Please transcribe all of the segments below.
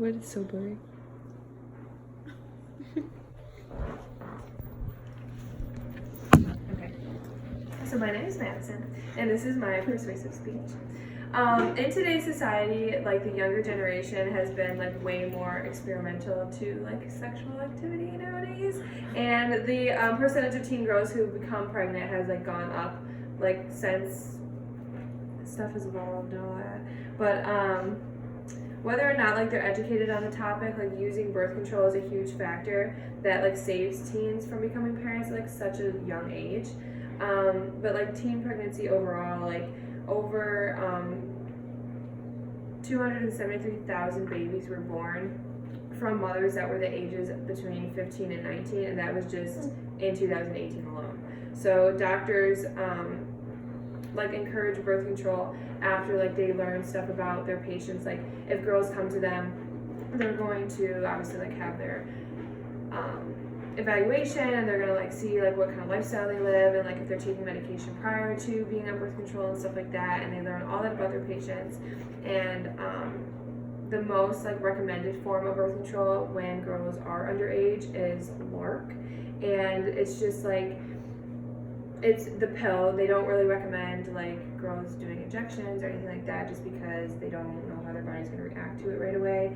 What is so blurry? Okay. So my name is Madison, and this is my persuasive speech. In today's society, like the younger generation has been like way more experimental to like sexual activity nowadays, and the percentage of teen girls who become pregnant has like gone up like since stuff has evolved and all that. But whether or not like they're educated on the topic, like using birth control is a huge factor that like saves teens from becoming parents at like such a young age. But like teen pregnancy overall, like over 273,000 babies were born from mothers that were the ages between 15 and 19, and that was just in 2018 alone. So doctors like encourage birth control after like they learn stuff about their patients. Like if girls come to them, they're going to obviously like have their evaluation, and they're gonna like see like what kind of lifestyle they live, and like if they're taking medication prior to being on birth control and stuff like that, and they learn all that about their patients. And the most like recommended form of birth control when girls are underage is LARC, and it's just like it's the pill. They don't really recommend like girls doing injections or anything like that, just because they don't know how their body's gonna react to it right away.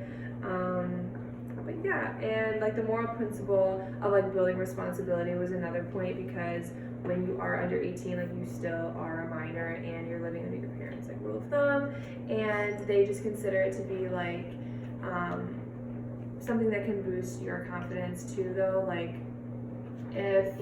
But yeah, and like the moral principle of like building responsibility was another point, because when you are under 18, like you still are a minor and you're living under your parents, like rule of thumb, and they just consider it to be like something that can boost your confidence too, though. Like if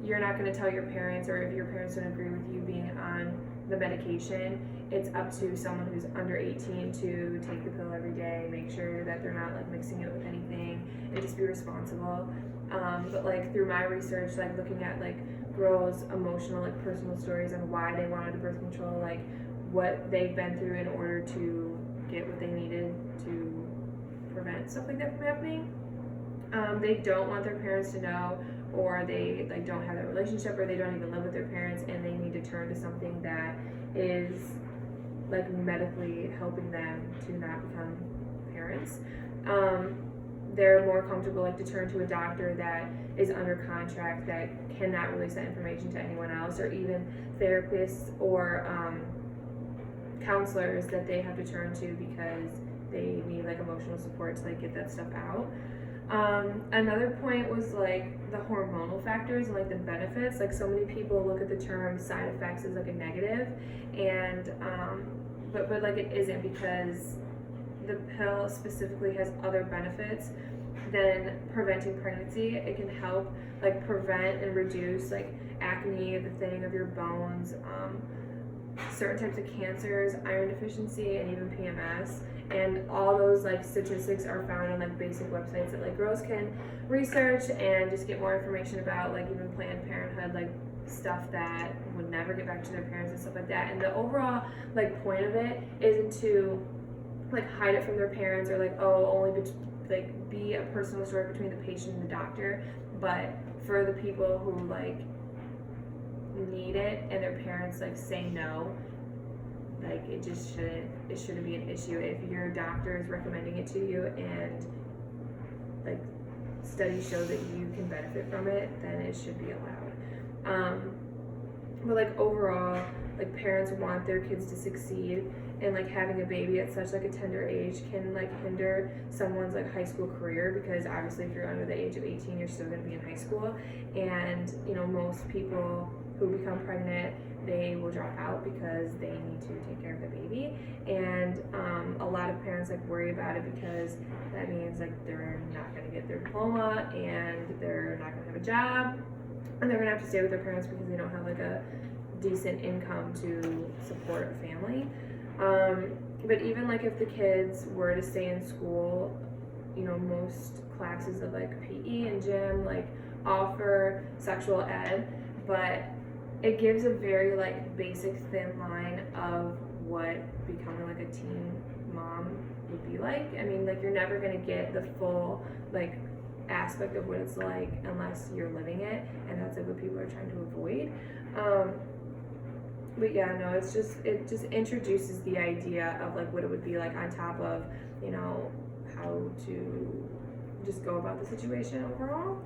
you're not going to tell your parents, or if your parents don't agree with you being on the medication, it's up to someone who's under 18 to take the pill every day, make sure that they're not like mixing it with anything, and just be responsible. But like through my research, like looking at like girls' emotional, like personal stories on why they wanted birth control, like what they've been through in order to get what they needed to prevent stuff like that from happening. They don't want their parents to know, or they like don't have that relationship, or they don't even live with their parents, and they need to turn to something that is like medically helping them to not become parents. They're more comfortable like to turn to a doctor that is under contract, that cannot release that information to anyone else, or even therapists or counselors that they have to turn to because they need like emotional support to like get that stuff out. Another point was like the hormonal factors and like the benefits. Like so many people look at the term side effects as like a negative, and but like it isn't, because the pill specifically has other benefits than preventing pregnancy. It can help like prevent and reduce like acne, the thinning of your bones, certain types of cancers, iron deficiency, and even PMS. And all those like statistics are found on like basic websites that like girls can research and just get more information about, like even Planned Parenthood, like stuff that would never get back to their parents and stuff like that. And the overall like point of it isn't to like hide it from their parents, or like only like be a personal story between the patient and the doctor, but for the people who like need it and their parents like say no, like it shouldn't be an issue. If your doctor is recommending it to you and like studies show that you can benefit from it, then it should be allowed. But like overall, like parents want their kids to succeed, and like having a baby at such like a tender age can like hinder someone's like high school career, because obviously if you're under the age of 18, you're still going to be in high school, and you know most people who become pregnant, they will drop out because they need to take care of the baby. And a lot of parents like worry about it, because that means like they're not going to get their diploma, and they're not going to have a job, and they're going to have to stay with their parents because they don't have like a decent income to support a family. But even like if the kids were to stay in school, you know, most classes of like PE and gym like offer sexual ed, but it gives a very like basic thin line of what becoming like a teen mom would be like. I mean, like you're never gonna get the full like aspect of what it's like unless you're living it, and that's like what people are trying to avoid. But yeah, no, it just introduces the idea of like what it would be like on top of, you know, how to just go about the situation overall.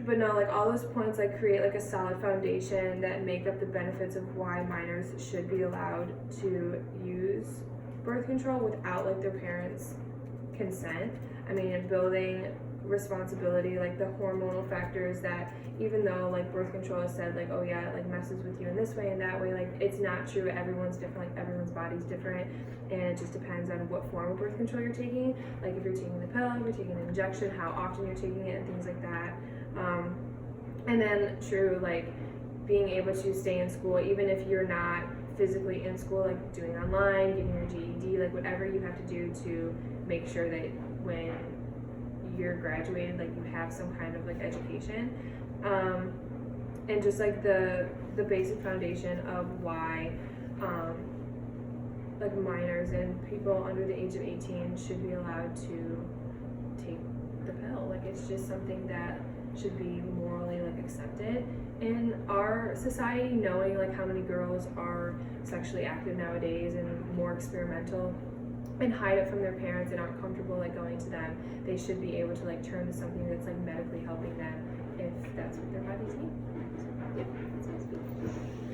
But no, like all those points like create like a solid foundation that make up the benefits of why minors should be allowed to use birth control without like their parents' consent. I mean, building responsibility, like the hormonal factors that even though like birth control has said like, oh yeah, it like messes with you in this way and that way, like it's not true. Everyone's different, like everyone's body's different, and it just depends on what form of birth control you're taking. Like if you're taking the pill, if you're taking an injection, how often you're taking it, and things like that. And then true, like being able to stay in school even if you're not physically in school, like doing online, getting your GED, like whatever you have to do to make sure that when you're graduated, like you have some kind of like education, and just like the basic foundation of why like minors and people under the age of 18 should be allowed to take the pill. Like it's just something that should be morally like accepted in our society, knowing like how many girls are sexually active nowadays and more experimental and hide it from their parents and aren't comfortable like going to them. They should be able to like turn to something that's like medically helping them if that's what their bodies need. So, yeah, that's my speech.